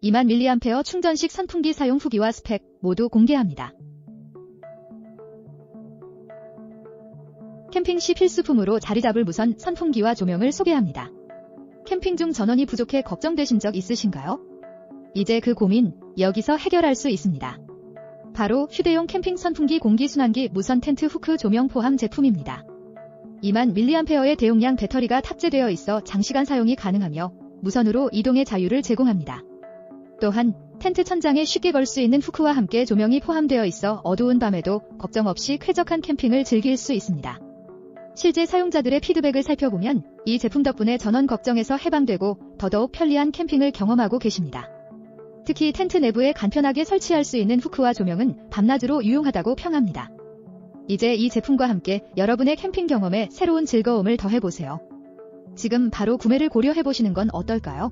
2000mAh 충전식 선풍기 사용 후기와 스펙 모두 공개합니다. 캠핑 시 필수품으로 자리잡을 무선 선풍기와 조명을 소개합니다. 캠핑 중 전원이 부족해 걱정되신 적 있으신가요? 이제 그 고민 여기서 해결할 수 있습니다. 바로 휴대용 캠핑 선풍기 공기순환기 무선 텐트 후크 조명 포함 제품입니다. 2000mAh의 대용량 배터리가 탑재되어 있어 장시간 사용이 가능하며 무선으로 이동의 자유를 제공합니다. 또한 텐트 천장에 쉽게 걸 수 있는 후크와 함께 조명이 포함되어 있어 어두운 밤에도 걱정 없이 쾌적한 캠핑을 즐길 수 있습니다. 실제 사용자들의 피드백을 살펴보면 이 제품 덕분에 전원 걱정에서 해방되고 더더욱 편리한 캠핑을 경험하고 계십니다. 특히 텐트 내부에 간편하게 설치할 수 있는 후크와 조명은 밤낮으로 유용하다고 평합니다. 이제 이 제품과 함께 여러분의 캠핑 경험에 새로운 즐거움을 더해보세요. 지금 바로 구매를 고려해보시는 건 어떨까요?